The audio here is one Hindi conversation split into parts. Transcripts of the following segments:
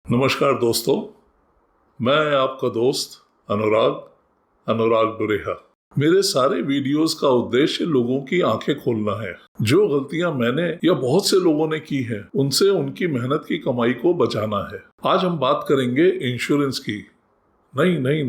नमस्कार दोस्तों, मैं आपका दोस्त अनुराग दुरेहा। मेरे सारे वीडियोस का उद्देश्य लोगों की आंखें खोलना है। जो गलतियां मैंने या बहुत से लोगों ने की है, उनसे उनकी मेहनत की कमाई को बचाना है। आज हम बात करेंगे इंश्योरेंस की। नहीं,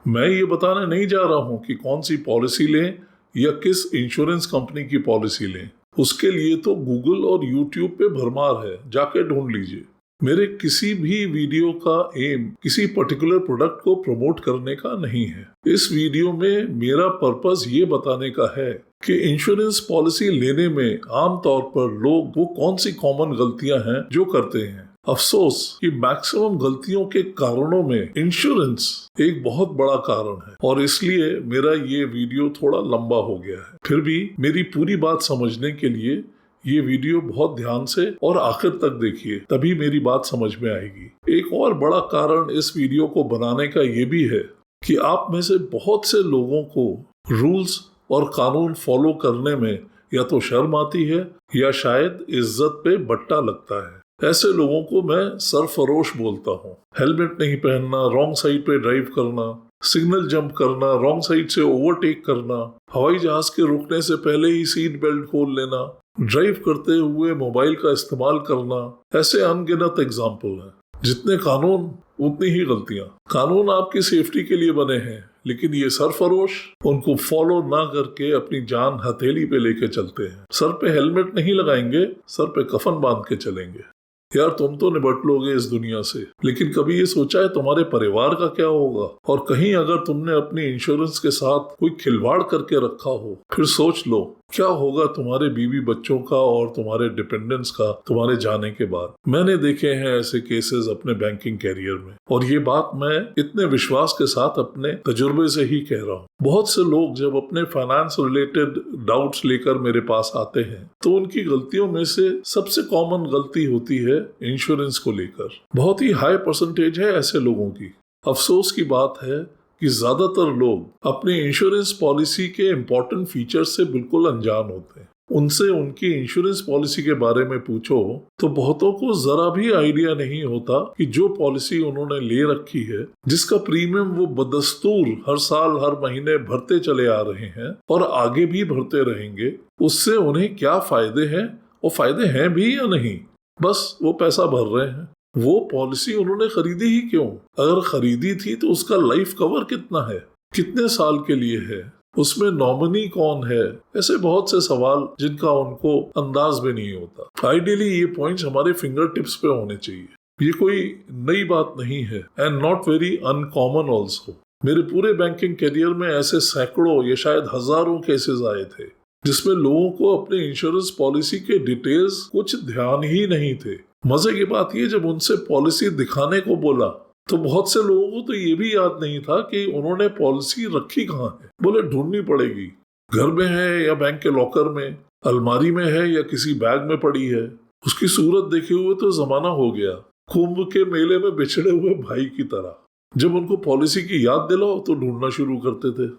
मैं ये बताने नहीं जा रहा हूँ कि कौन सी पॉलिसी लें या किस इंश्योरेंस कंपनी की पॉलिसी लें। उसके लिए तो गूगल और यूट्यूब पे भरमार है, जाके ढूंढ लीजिए। मेरे किसी भी वीडियो का एम किसी पर्टिकुलर प्रोडक्ट को प्रमोट करने का नहीं है। इस वीडियो में मेरा पर्पस ये बताने का है कि इंश्योरेंस पॉलिसी लेने में आमतौर पर लोग वो कौन सी कॉमन गलतियां हैं जो करते हैं। अफसोस कि मैक्सिमम गलतियों के कारणों में इंश्योरेंस एक बहुत बड़ा कारण है और इसलिए मेरा ये वीडियो थोड़ा लंबा हो गया है। फिर भी मेरी पूरी बात समझने के लिए ये वीडियो बहुत ध्यान से और आखिर तक देखिए, तभी मेरी बात समझ में आएगी। एक और बड़ा कारण इस वीडियो को बनाने का ये भी है कि आप में से बहुत से लोगों को रूल्स और कानून फॉलो करने में या तो शर्म आती है या शायद इज्जत पे बट्टा लगता है। ऐसे लोगों को मैं सरफरोश बोलता हूँ। हेलमेट नहीं पहनना, रॉन्ग साइड पे ड्राइव करना, सिग्नल जंप करना, रॉन्ग साइड से ओवरटेक करना, हवाई जहाज के रुकने से पहले ही सीट बेल्ट खोल लेना, ड्राइव करते हुए मोबाइल का इस्तेमाल करना, ऐसे अनगिनत एग्जाम्पल हैं। जितने कानून उतनी ही गलतियां। कानून आपकी सेफ्टी के लिए बने हैं, लेकिन ये सरफरोश उनको फॉलो ना करके अपनी जान हथेली पे लेके चलते हैं। सर पे हेलमेट नहीं लगाएंगे, सर पे कफन बांध के चलेंगे। यार, तुम तो निपट लोगे इस दुनिया से, लेकिन कभी ये सोचा है तुम्हारे परिवार का क्या होगा? और कहीं अगर तुमने अपनी इंश्योरेंस के साथ कोई खिलवाड़ करके रखा हो, फिर सोच लो क्या होगा तुम्हारे बीवी बच्चों का और तुम्हारे डिपेंडेंट्स का तुम्हारे जाने के बाद। मैंने देखे हैं ऐसे केसेस अपने बैंकिंग कैरियर में, और ये बात मैं इतने विश्वास के साथ अपने तजुर्बे से ही कह रहा हूँ। बहुत से लोग जब अपने फाइनेंस रिलेटेड डाउट्स लेकर मेरे पास आते हैं, तो उनकी गलतियों में से सबसे कॉमन गलती होती है इंश्योरेंस को लेकर। बहुत ही हाई परसेंटेज है ऐसे लोगों की। अफसोस की बात है कि ज्यादातर लोग अपनी इंश्योरेंस पॉलिसी के इम्पोर्टेंट फीचर्स से बिल्कुल अनजान होते हैं। उनसे उनकी इंश्योरेंस पॉलिसी के बारे में पूछो तो बहुतों को जरा भी आइडिया नहीं होता कि जो पॉलिसी उन्होंने ले रखी है, जिसका प्रीमियम वो बदस्तूर हर साल हर महीने भरते चले आ रहे हैं और आगे भी भरते रहेंगे, उससे उन्हें क्या फायदे हैं और फायदे हैं भी या नहीं। बस वो पैसा भर रहे हैं। वो पॉलिसी उन्होंने खरीदी ही क्यों? अगर खरीदी थी तो उसका लाइफ कवर कितना है, कितने साल के लिए है, उसमें नॉमिनी कौन है? ऐसे बहुत से सवाल जिनका उनको अंदाज भी नहीं होता। आइडियली ये पॉइंट्स हमारे फिंगर टिप्स पे होने चाहिए। ये कोई नई बात नहीं है and not very uncommon also. मेरे पूरे बैंकिंग करियर में ऐसे सैकड़ों या शायद हजारों केसेस आए थे जिसमें लोगों को अपने इंश्योरेंस पॉलिसी के डिटेल्स कुछ ध्यान ही नहीं थे। मजे की बात ये, जब उनसे पॉलिसी दिखाने को बोला तो बहुत से लोगों को तो ये भी याद नहीं था कि उन्होंने पॉलिसी रखी कहाँ है। बोले ढूंढनी पड़ेगी, घर में है या बैंक के लॉकर में, अलमारी में है या किसी बैग में पड़ी है। उसकी सूरत देखे हुए तो जमाना हो गया कुंभ के मेले में बिछड़े हुए भाई की तरह। जब उनको पॉलिसी की याद दिलाओ तो ढूंढना शुरू करते थे।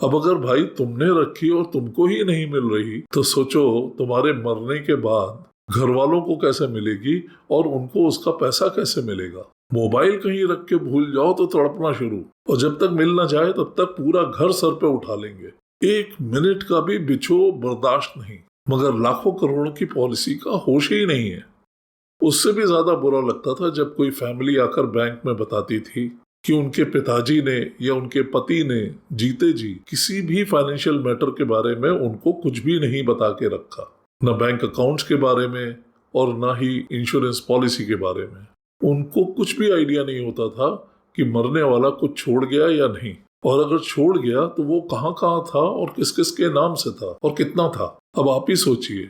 अब अगर भाई तुमने रखी और तुमको ही नहीं मिल रही, तो सोचो तुम्हारे मरने के बाद घर वालों को कैसे मिलेगी और उनको उसका पैसा कैसे मिलेगा। मोबाइल कहीं रख के भूल जाओ तो तड़पना शुरू, और जब तक मिल ना जाए तब तक पूरा घर सर पे उठा लेंगे। एक मिनट का भी बिछो बर्दाश्त नहीं। मगर लाखों करोड़ों की पॉलिसी का होश ही नहीं है। उससे भी ज्यादा बुरा लगता था जब कोई फैमिली आकर बैंक में बताती थी कि उनके पिताजी ने या उनके पति ने जीते जी किसी भी फाइनेंशियल मैटर के बारे में उनको कुछ भी नहीं बता के रखा, न बैंक अकाउंट्स के बारे में और न ही इंश्योरेंस पॉलिसी के बारे में। उनको कुछ भी आइडिया नहीं होता था कि मरने वाला कुछ छोड़ गया या नहीं, और अगर छोड़ गया तो वो कहाँ था और किस किस के नाम से था और कितना था। अब आप ही सोचिए,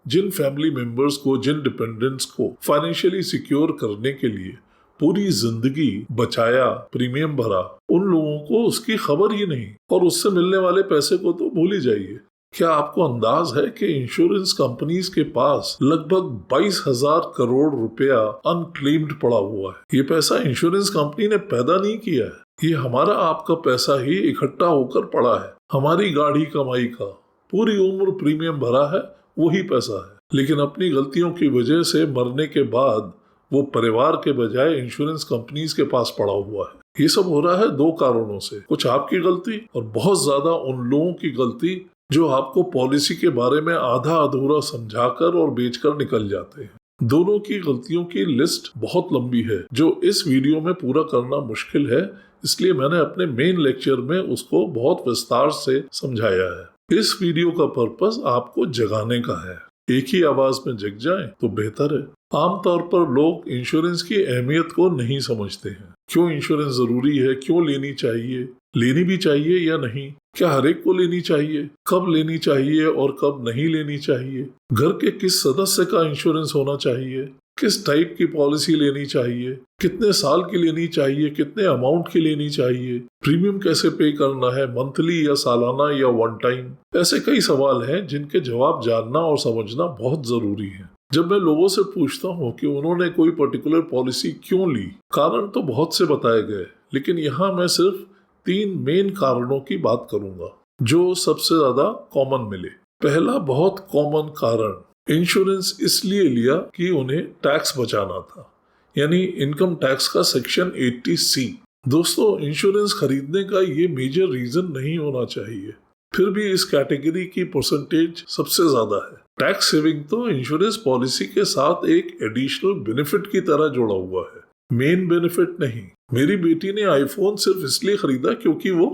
जिन फैमिली मेंबर्स को, जिन डिपेंडेंट्स को फाइनेंशियली सिक्योर करने के लिए पूरी जिंदगी बचाया, प्रीमियम भरा, उन लोगों को उसकी खबर ही नहीं, और उससे मिलने वाले पैसे को तो भूल ही जाइए। क्या आपको अंदाज है कि इंश्योरेंस कंपनीज के पास लगभग 22,000 करोड़ रुपया अनक्लेम्ड पड़ा हुआ है? ये पैसा इंश्योरेंस कंपनी ने पैदा नहीं किया है, ये हमारा आपका पैसा ही इकट्ठा होकर पड़ा है। हमारी गाढ़ी कमाई का पूरी उम्र प्रीमियम भरा है, वही पैसा है। लेकिन अपनी गलतियों की वजह से मरने के बाद वो परिवार के बजाय इंश्योरेंस कंपनीज के पास पड़ा हुआ है। ये सब हो रहा है दो कारणों से, कुछ आपकी गलती और बहुत ज्यादा उन लोगों की गलती जो आपको पॉलिसी के बारे में आधा अधूरा समझाकर और बेचकर निकल जाते हैं। दोनों की गलतियों की लिस्ट बहुत लंबी है जो इस वीडियो में पूरा करना मुश्किल है, इसलिए मैंने अपने मेन लेक्चर में उसको बहुत विस्तार से समझाया है। इस वीडियो का पर्पस आपको जगाने का है, एक ही आवाज में जग जाएं तो बेहतर है। आमतौर पर लोग इंश्योरेंस की अहमियत को नहीं समझते हैं। क्यों इंश्योरेंस जरूरी है, क्यों लेनी चाहिए, लेनी भी चाहिए या नहीं, क्या हर एक को लेनी चाहिए, कब लेनी चाहिए और कब नहीं लेनी चाहिए, घर के किस सदस्य का इंश्योरेंस होना चाहिए, किस टाइप की पॉलिसी लेनी चाहिए, कितने साल की लेनी चाहिए, कितने अमाउंट की लेनी चाहिए, प्रीमियम कैसे पे करना है, मंथली या सालाना या वन टाइम। ऐसे कई सवाल हैं जिनके जवाब जानना और समझना बहुत जरूरी है। जब मैं लोगों से पूछता हूँ कि उन्होंने कोई पर्टिकुलर पॉलिसी क्यों ली, कारण तो बहुत से बताए गए, लेकिन यहाँ मैं सिर्फ 3 मेन कारणों की बात करूंगा जो सबसे ज्यादा कॉमन मिले। पहला बहुत कॉमन कारण, इंश्योरेंस इसलिए लिया कि उन्हें टैक्स बचाना था, यानी इनकम टैक्स का सेक्शन 80C। दोस्तों, इंश्योरेंस खरीदने का ये मेजर रीजन नहीं होना चाहिए, फिर भी इस कैटेगरी की परसेंटेज सबसे ज्यादा है। टैक्स सेविंग तो इंश्योरेंस पॉलिसी के साथ एक एडिशनल बेनिफिट की तरह जुड़ा हुआ है, मेन बेनिफिट नहीं। मेरी बेटी ने आईफोन सिर्फ इसलिए खरीदा क्योंकि वो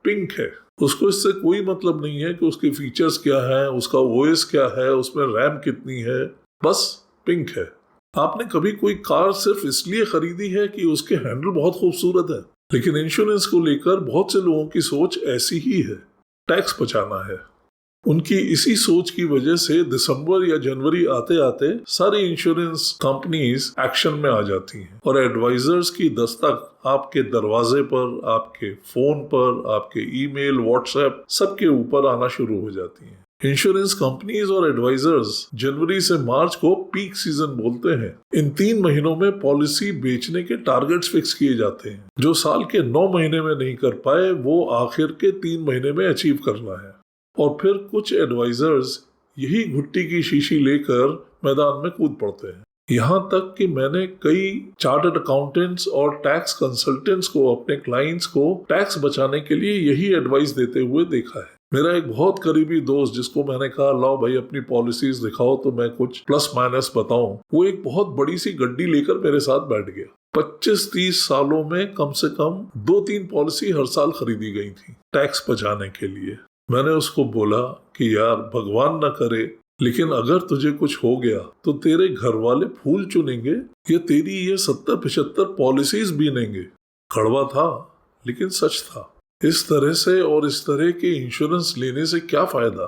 पिंक है, उसको इससे कोई मतलब नहीं है कि उसके फीचर्स क्या है, उसका ओएस क्या है, उसमें रैम कितनी है, बस पिंक है। आपने कभी कोई कार सिर्फ इसलिए खरीदी है कि उसके हैंडल बहुत खूबसूरत है, लेकिन इंश्योरेंस को लेकर बहुत से लोगों की सोच ऐसी ही है, टैक्स बचाना है। उनकी इसी सोच की वजह से दिसंबर या जनवरी आते आते सारी इंश्योरेंस कंपनीज एक्शन में आ जाती हैं और एडवाइजर्स की दस्तक आपके दरवाजे पर, आपके फोन पर, आपके ईमेल, व्हाट्सएप सबके ऊपर आना शुरू हो जाती हैं। इंश्योरेंस कंपनीज और एडवाइजर्स जनवरी से मार्च को पीक सीजन बोलते हैं। इन 3 महीनों में पॉलिसी बेचने के टारगेट्स फिक्स किए जाते हैं, जो साल के 9 महीने में नहीं कर पाए वो आखिर के 3 महीने में अचीव करना है। और फिर कुछ एडवाइजर्स यही घुट्टी की शीशी लेकर मैदान में कूद पड़ते हैं। यहाँ तक कि मैंने कई चार्टर्ड अकाउंटेंट्स और टैक्स कंसल्टेंट्स को अपने क्लाइंट्स को टैक्स बचाने के लिए यही एडवाइस देते हुए देखा है। मेरा एक बहुत करीबी दोस्त, जिसको मैंने कहा लाओ भाई अपनी पॉलिसीज दिखाओ तो मैं कुछ प्लस माइनस बताऊं, वो एक बहुत बड़ी सी गड्डी लेकर मेरे साथ बैठ गया। 25-30 सालों में कम से कम 2-3 पॉलिसी हर साल खरीदी गई थी टैक्स बचाने के लिए। मैंने उसको बोला कि यार भगवान ना करे, लेकिन अगर तुझे कुछ हो गया तो तेरे घर वाले फूल चुनेंगे या तेरी ये 70-75 पॉलिसीज बीनेंगे। कड़वा था लेकिन सच था। इस तरह से और इस तरह के इंश्योरेंस लेने से क्या फायदा।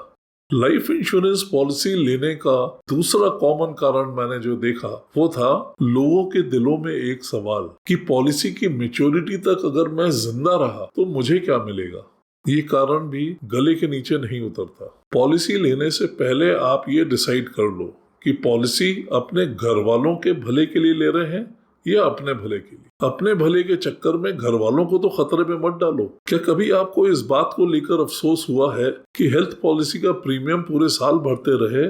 लाइफ इंश्योरेंस पॉलिसी लेने का दूसरा कॉमन कारण मैंने जो देखा वो था लोगों के दिलों में एक सवाल कि पॉलिसी की मैच्योरिटी तक अगर मैं जिंदा रहा तो मुझे क्या मिलेगा। ये कारण भी गले के नीचे नहीं उतरता। पॉलिसी लेने से पहले आप ये डिसाइड कर लो कि पॉलिसी अपने घर वालों के भले के लिए ले रहे हैं या अपने भले के लिए। अपने भले के चक्कर में घर वालों को तो खतरे में मत डालो। क्या कभी आपको इस बात को लेकर अफसोस हुआ है कि हेल्थ पॉलिसी का प्रीमियम पूरे साल भरते रहे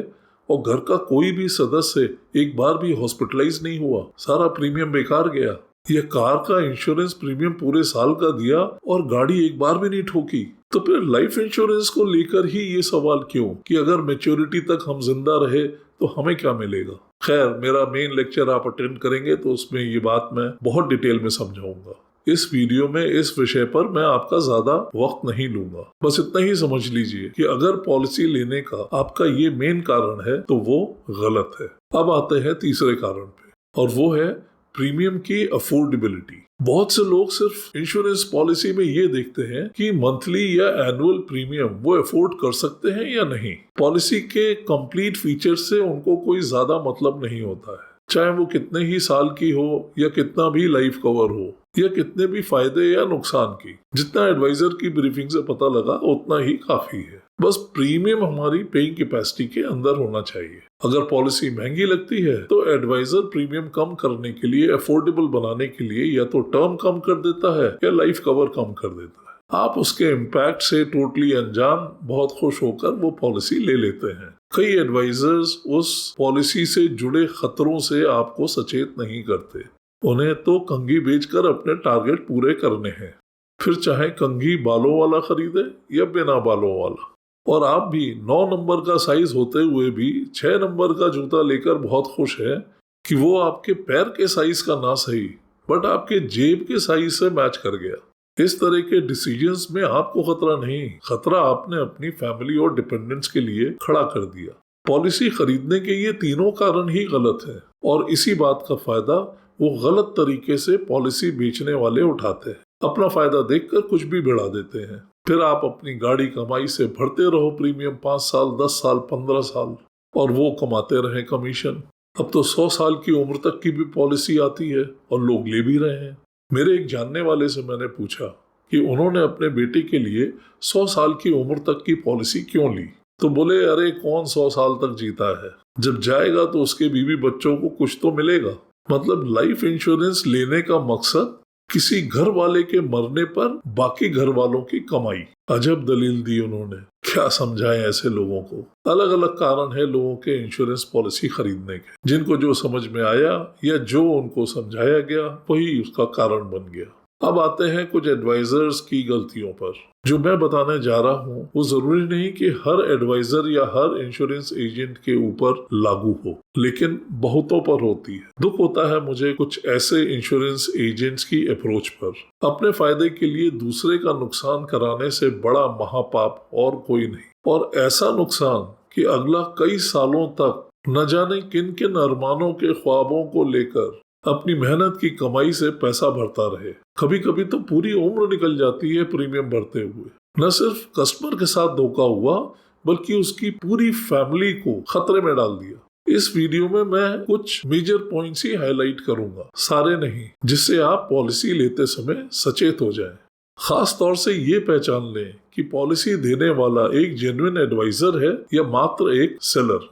और घर का कोई भी सदस्य एक बार भी हॉस्पिटलाइज नहीं हुआ, सारा प्रीमियम बेकार गया? ये कार का इंश्योरेंस प्रीमियम पूरे साल का दिया और गाड़ी एक बार भी नहीं ठोकी। तो फिर लाइफ इंश्योरेंस को लेकर ही ये सवाल क्यों कि अगर मैच्योरिटी तक हम जिंदा रहे तो हमें क्या मिलेगा। खैर, मेरा मेन लेक्चर आप अटेंड करेंगे तो उसमें ये बात मैं बहुत डिटेल में समझाऊंगा। इस वीडियो में इस विषय पर मैं आपका ज्यादा वक्त नहीं लूंगा, बस इतना ही समझ लीजिए कि अगर पॉलिसी लेने का आपका ये मेन कारण है तो वो गलत है। अब आते हैं तीसरे कारण पे, और वो है प्रीमियम की अफोर्डेबिलिटी। बहुत से लोग सिर्फ इंश्योरेंस पॉलिसी में ये देखते हैं कि मंथली या एनुअल प्रीमियम वो अफोर्ड कर सकते हैं या नहीं। पॉलिसी के कंप्लीट फीचर से उनको कोई ज्यादा मतलब नहीं होता है, चाहे वो कितने ही साल की हो या कितना भी लाइफ कवर हो या कितने भी फायदे या नुकसान की। जितना एडवाइजर की ब्रीफिंग से पता लगा उतना ही काफी है। बस प्रीमियम हमारी पेइंग कैपेसिटी के अंदर होना चाहिए। अगर पॉलिसी महंगी लगती है तो एडवाइजर प्रीमियम कम करने के लिए, अफोर्डेबल बनाने के लिए या तो टर्म कम कर देता है या लाइफ कवर कम कर देता है। आप उसके इम्पैक्ट से टोटली अनजान बहुत खुश होकर वो पॉलिसी ले लेते हैं। कई एडवाइजर्स उस पॉलिसी से जुड़े खतरों से आपको सचेत नहीं करते। उन्हें तो कंघी बेचकर अपने टारगेट पूरे करने हैं, फिर चाहे कंघी बालों वाला खरीदे या बिना बालों वाला। और आप भी 9 नंबर का साइज होते हुए भी 6 नंबर का जूता लेकर बहुत खुश हैं कि वो आपके पैर के साइज का ना सही बट आपके जेब के साइज से मैच कर गया। इस तरह के डिसीजंस में आपको खतरा नहीं, खतरा आपने अपनी फैमिली और डिपेंडेंट्स के लिए खड़ा कर दिया। पॉलिसी खरीदने के ये तीनों कारण ही गलत है और इसी बात का फायदा वो गलत तरीके से पॉलिसी बेचने वाले उठाते हैं। अपना फायदा देखकर कुछ भी बढ़ा देते हैं, फिर आप अपनी गाड़ी कमाई से भरते रहो प्रीमियम 5 साल, 10 साल, 15 साल और वो कमाते रहे कमीशन। अब तो 100 साल की उम्र तक की भी पॉलिसी आती है और लोग ले भी रहे हैं। मेरे एक जानने वाले से मैंने पूछा कि उन्होंने अपने बेटे के लिए 100 साल की उम्र तक की पॉलिसी क्यों ली, तो बोले अरे कौन 100 साल तक जीता है, जब जाएगा तो उसके बीवी बच्चों को कुछ तो मिलेगा। मतलब लाइफ इंश्योरेंस लेने का मकसद किसी घर वाले के मरने पर बाकी घर वालों की कमाई। अजब दलील दी उन्होंने। क्या समझाएं ऐसे लोगों को। अलग अलग कारण है लोगों के इंश्योरेंस पॉलिसी खरीदने के, जिनको जो समझ में आया या जो उनको समझाया गया वही उसका कारण बन गया। अब आते हैं कुछ एडवाइजर्स की गलतियों पर। जो मैं बताने जा रहा हूँ वो जरूरी नहीं कि हर एडवाइजर या हर इंश्योरेंस एजेंट के ऊपर लागू हो, लेकिन बहुतों पर होती है। दुख होता है मुझे कुछ ऐसे इंश्योरेंस एजेंट्स की अप्रोच पर। अपने फायदे के लिए दूसरे का नुकसान कराने से बड़ा महापाप और कोई नहीं, और ऐसा नुकसान कि अगला कई सालों तक न जाने किन किन अरमानों के ख्वाबों को लेकर अपनी मेहनत की कमाई से पैसा भरता रहे। कभी कभी तो पूरी उम्र निकल जाती है प्रीमियम भरते हुए। न सिर्फ कस्टमर के साथ धोखा हुआ बल्कि उसकी पूरी फैमिली को खतरे में डाल दिया। इस वीडियो में मैं कुछ मेजर पॉइंट्स ही हाईलाइट करूंगा, सारे नहीं, जिससे आप पॉलिसी लेते समय सचेत हो जाएं। खास तौर से ये पहचान लें कि पॉलिसी देने वाला एक जेन्युइन एडवाइजर है या मात्र एक सेलर।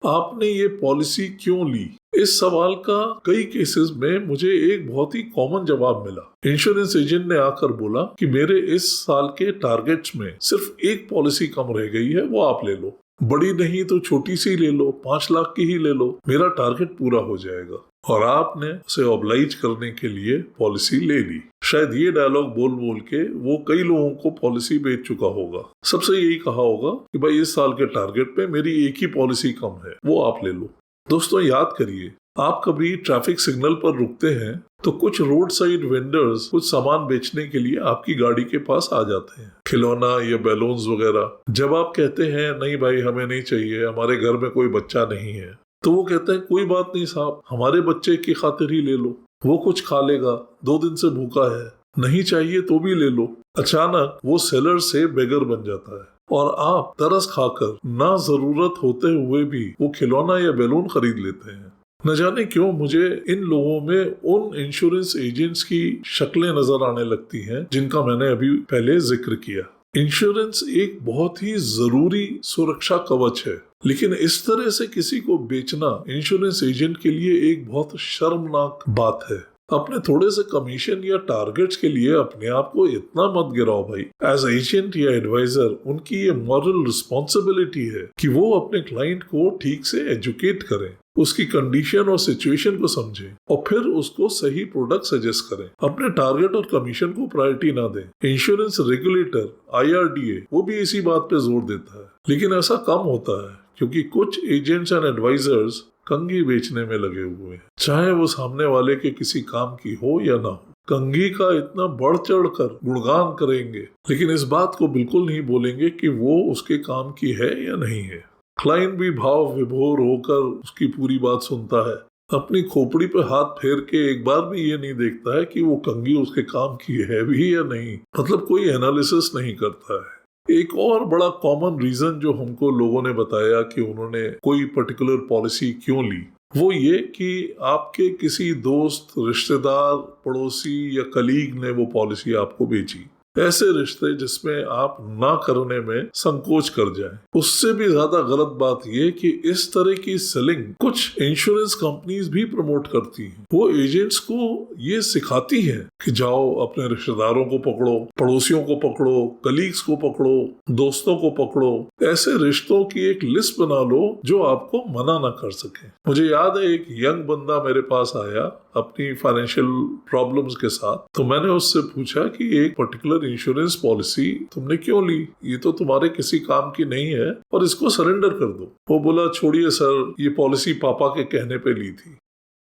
आपने ये पॉलिसी क्यों ली? इस सवाल का कई केसेस में मुझे एक बहुत ही कॉमन जवाब मिला। इंश्योरेंस एजेंट ने आकर बोला कि मेरे इस साल के टारगेट्स में सिर्फ एक पॉलिसी कम रह गई है, वो आप ले लो। बड़ी नहीं तो छोटी सी ले लो, 5 लाख की ही ले लो, मेरा टारगेट पूरा हो जाएगा। और आपने उसे ऑब्लाइज करने के लिए पॉलिसी ले ली। शायद ये डायलॉग बोल बोल के वो कई लोगों को पॉलिसी बेच चुका होगा। सबसे यही कहा होगा कि भाई इस साल के टारगेट पे मेरी एक ही पॉलिसी कम है, वो आप ले लो। दोस्तों याद करिए, आप कभी ट्रैफिक सिग्नल पर रुकते हैं तो कुछ रोड साइड वेंडर्स कुछ सामान बेचने के लिए आपकी गाड़ी के पास आ जाते हैं, खिलौना या बैलून्स वगैरह। जब आप कहते हैं नहीं भाई हमें नहीं चाहिए, हमारे घर में कोई बच्चा नहीं है, तो वो कहते हैं कोई बात नहीं साहब, हमारे बच्चे की खातिर ही ले लो, वो कुछ खा लेगा, 2 दिन से भूखा है, नहीं चाहिए तो भी ले लो। अचानक वो सेलर से बेगर बन जाता है और आप तरस खाकर ना जरूरत होते हुए भी वो खिलौना या बैलून खरीद लेते हैं। न जाने क्यों मुझे इन लोगों में उन इंश्योरेंस एजेंट्स की शक्लें नजर आने लगती हैं जिनका मैंने अभी पहले जिक्र किया। इंश्योरेंस एक बहुत ही जरूरी सुरक्षा कवच है, लेकिन इस तरह से किसी को बेचना इंश्योरेंस एजेंट के लिए एक बहुत शर्मनाक बात है। अपने थोड़े से कमीशन या टारगेट्स के लिए अपने आप को इतना मत गिराओ भाई। एज एजेंट या एडवाइजर उनकी ये मॉरल रिस्पॉन्सिबिलिटी है कि वो अपने क्लाइंट को ठीक से एजुकेट करें, उसकी कंडीशन और सिचुएशन को समझें और फिर उसको सही प्रोडक्ट सजेस्ट करें। अपने टारगेट और कमीशन को प्रायोरिटी ना दें। इंश्योरेंस रेगुलेटर IRDA वो भी इसी बात पे जोर देता है, लेकिन ऐसा कम होता है क्योंकि कुछ एजेंट्स एंड एडवाइजर्स कंघी बेचने में लगे हुए हैं, चाहे वो सामने वाले के किसी काम की हो या ना हो। कंघी का इतना बढ़ चढ़ कर गुणगान करेंगे, लेकिन इस बात को बिल्कुल नहीं बोलेंगे कि वो उसके काम की है या नहीं है। क्लाइंट भी भाव विभोर होकर उसकी पूरी बात सुनता है, अपनी खोपड़ी पे हाथ फेर के एक बार भी ये नहीं देखता है कि वो कंघी उसके काम की है भी या नहीं। मतलब कोई एनालिसिस नहीं करता है। एक और बड़ा कॉमन रीजन जो हमको लोगों ने बताया कि उन्होंने कोई पर्टिकुलर पॉलिसी क्यों ली, वो ये कि आपके किसी दोस्त, रिश्तेदार, पड़ोसी या कलीग ने वो पॉलिसी आपको बेची। ऐसे रिश्ते जिसमें आप ना करने में संकोच कर जाएं। उससे भी ज्यादा गलत बात यह कि इस तरह की सेलिंग कुछ इंश्योरेंस कंपनीज भी प्रमोट करती हैं। वो एजेंट्स को ये सिखाती है कि जाओ अपने रिश्तेदारों को पकड़ो, पड़ोसियों को पकड़ो, कलीग्स को पकड़ो, दोस्तों को पकड़ो, ऐसे रिश्तों की एक लिस्ट बना लो जो आपको मना ना कर सके। मुझे याद है एक यंग बंदा मेरे पास आया अपनी फाइनेंशियल प्रॉब्लम्स के साथ, तो मैंने उससे पूछा कि एक पर्टिकुलर इंश्योरेंस पॉलिसी तुमने क्यों ली, ये तो तुम्हारे किसी काम की नहीं है और इसको सरेंडर कर दो। वो बोला छोड़िए सर, ये पॉलिसी पापा के कहने पे ली थी,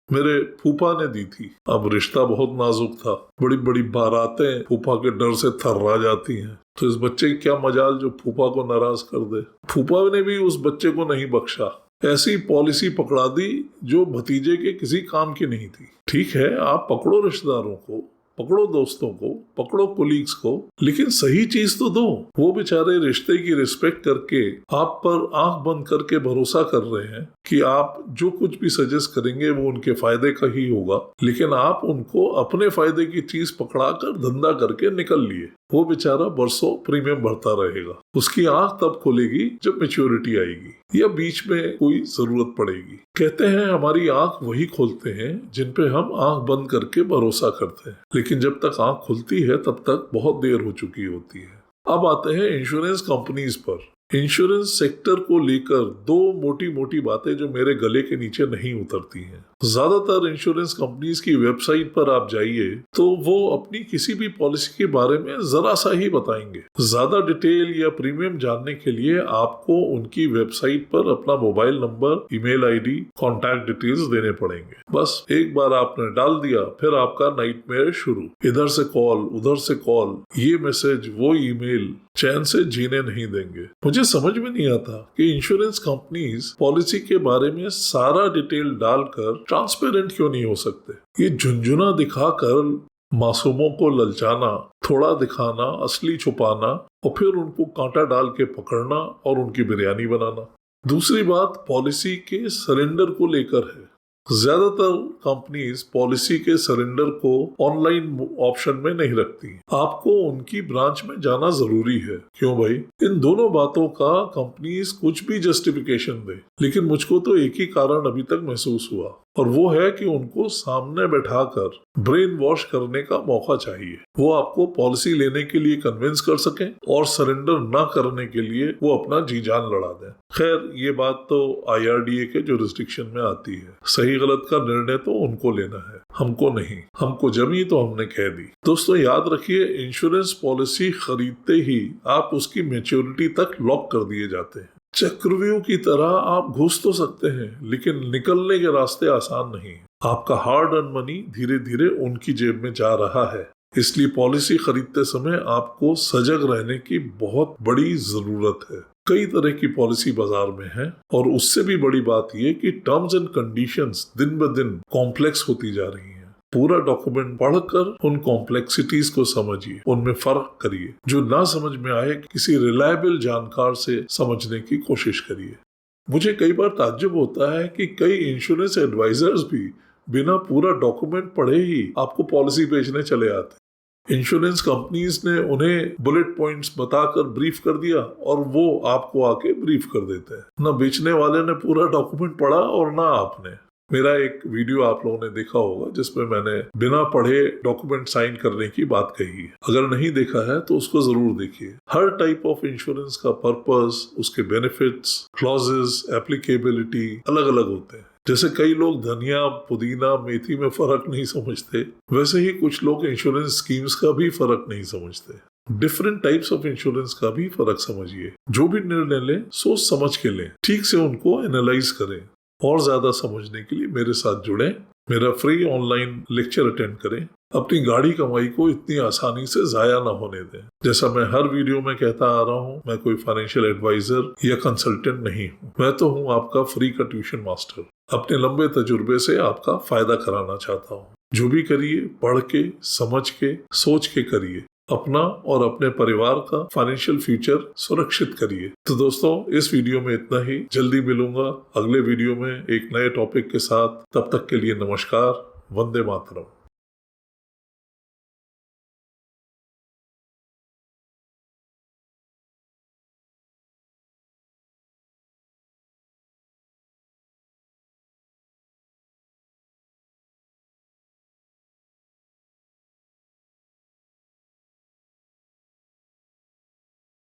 मेरे फूफा ने दी थी। अब रिश्ता बहुत नाजुक था, बड़ी बड़ी बारातें फूफा के डर से थर्रा जाती हैं, तो इस बच्चे की क्या मजाल जो फूफा को नाराज कर दे। फूफा ने भी उस बच्चे को नहीं बख्शा, ऐसी पॉलिसी पकड़ा दी जो भतीजे के किसी काम की नहीं थी। ठीक है, आप पकड़ो रिश्तेदारों को, पकड़ो दोस्तों को, पकड़ो कोलीग्स को, लेकिन सही चीज तो दो। वो बेचारे रिश्ते की रिस्पेक्ट करके आप पर आंख बंद करके भरोसा कर रहे हैं कि आप जो कुछ भी सजेस्ट करेंगे वो उनके फायदे का ही होगा, लेकिन आप उनको अपने फायदे की चीज पकड़ाकर धंधा करके निकल लिए। वो बेचारा बरसों प्रीमियम भरता रहेगा। उसकी आंख तब खुलेगी जब मैच्योरिटी आएगी या बीच में कोई जरूरत पड़ेगी। कहते हैं हमारी आंख वही खोलते हैं जिन पे हम आंख बंद करके भरोसा करते हैं, लेकिन जब तक आंख खुलती है तब तक बहुत देर हो चुकी होती है। अब आते हैं इंश्योरेंस कंपनीज पर। इंश्योरेंस सेक्टर को लेकर दो मोटी मोटी बातें जो मेरे गले के नीचे नहीं उतरती हैं। ज्यादातर इंश्योरेंस कंपनीज की वेबसाइट पर आप जाइए तो वो अपनी किसी भी पॉलिसी के बारे में जरा सा ही बताएंगे। ज्यादा डिटेल या प्रीमियम जानने के लिए आपको उनकी वेबसाइट पर अपना mobile number, email ID, contact details देने पड़ेंगे। बस एक बार आपने डाल दिया, फिर आपका नाइटमेयर शुरू। इधर से कॉल, उधर से कॉल, ये मैसेज, वो ईमेल, चैन से जीने नहीं देंगे। मुझे समझ में नहीं आता कि इंश्योरेंस कंपनीज पॉलिसी के बारे में सारा डिटेल डालकर ट्रांसपेरेंट क्यों नहीं हो सकते। ये झुंझुना दिखाकर मासूमों को ललचाना, थोड़ा दिखाना, असली छुपाना और फिर उनको कांटा डाल के पकड़ना और उनकी बिरयानी बनाना। दूसरी बात पॉलिसी के सरेंडर को लेकर है। ज्यादातर कंपनीज पॉलिसी के सरेंडर को ऑनलाइन ऑप्शन में नहीं रखती। आपको उनकी ब्रांच में जाना जरूरी है। क्यों भाई? इन दोनों बातों का कंपनीज कुछ भी जस्टिफिकेशन दे, लेकिन मुझको तो एक ही कारण अभी तक महसूस हुआ, और वो है कि उनको सामने बैठाकर ब्रेन वॉश करने का मौका चाहिए। वो आपको पॉलिसी लेने के लिए कन्विंस कर सकें और सरेंडर ना करने के लिए वो अपना जी जान लड़ा दें। खैर, ये बात तो IRDA के जुरिस्डिक्शन में आती है। सही गलत का निर्णय तो उनको लेना है, हमको नहीं। हमको जमी तो हमने कह दी। दोस्तों याद रखिए, इंश्योरेंस पॉलिसी खरीदते ही आप उसकी मैच्योरिटी तक लॉक कर दिए जाते हैं। चक्रव्यूह की तरह आप घुस तो सकते हैं, लेकिन निकलने के रास्ते आसान नहीं। आपका हार्ड अर्न मनी धीरे धीरे उनकी जेब में जा रहा है। इसलिए पॉलिसी खरीदते समय आपको सजग रहने की बहुत बड़ी जरूरत है। कई तरह की पॉलिसी बाजार में है, और उससे भी बड़ी बात यह कि टर्म्स एंड कंडीशंस दिन ब दिन कॉम्प्लेक्स होती जा रही हैं। पूरा डॉक्यूमेंट पढ़कर उन कॉम्प्लेक्सिटीज को समझिए, उनमें फर्क करिए। जो ना समझ में आए किसी रिलायबल जानकार से समझने की कोशिश करिए। मुझे कई बार ताज्जुब होता है कि कई इंश्योरेंस एडवाइजर्स भी बिना पूरा डॉक्यूमेंट पढ़े ही आपको पॉलिसी बेचने चले आते। इंश्योरेंस कंपनीज ने उन्हें बुलेट पॉइंट्स बताकर ब्रीफ कर दिया और वो आपको आके ब्रीफ कर देते हैं। ना बेचने वाले ने पूरा डॉक्यूमेंट पढ़ा और ना आपने। मेरा एक वीडियो आप लोगों ने देखा होगा जिसमें मैंने बिना पढ़े डॉक्यूमेंट साइन करने की बात कही है। अगर नहीं देखा है तो उसको जरूर देखिए। हर टाइप ऑफ इंश्योरेंस का पर्पस, उसके बेनिफिट्स, क्लॉजेस, एप्लीकेबिलिटी अलग अलग होते हैं। जैसे कई लोग धनिया, पुदीना, मेथी में फर्क नहीं समझते, वैसे ही कुछ लोग इंश्योरेंस स्कीम्स का भी फर्क नहीं समझते। डिफरेंट टाइप्स ऑफ इंश्योरेंस का भी फर्क समझिए। जो भी निर्णय लें सोच समझ के लें, ठीक से उनको एनालाइज करें। और ज्यादा समझने के लिए मेरे साथ जुड़ें, मेरा फ्री ऑनलाइन लेक्चर अटेंड करें। अपनी गाढ़ी कमाई को इतनी आसानी से जाया ना होने दें। जैसा मैं हर वीडियो में कहता आ रहा हूँ, मैं कोई फाइनेंशियल एडवाइजर या कंसल्टेंट नहीं हूँ। मैं तो हूँ आपका फ्री का ट्यूशन मास्टर। अपने लंबे तजुर्बे से आपका फायदा कराना चाहता हूँ। जो भी करिए पढ़ के, समझ के, सोच के करिए। अपना और अपने परिवार का फाइनेंशियल फ्यूचर सुरक्षित करिए। तो दोस्तों, इस वीडियो में इतना ही। जल्दी मिलूंगा अगले वीडियो में एक नए टॉपिक के साथ। तब तक के लिए नमस्कार। वंदे मातरम।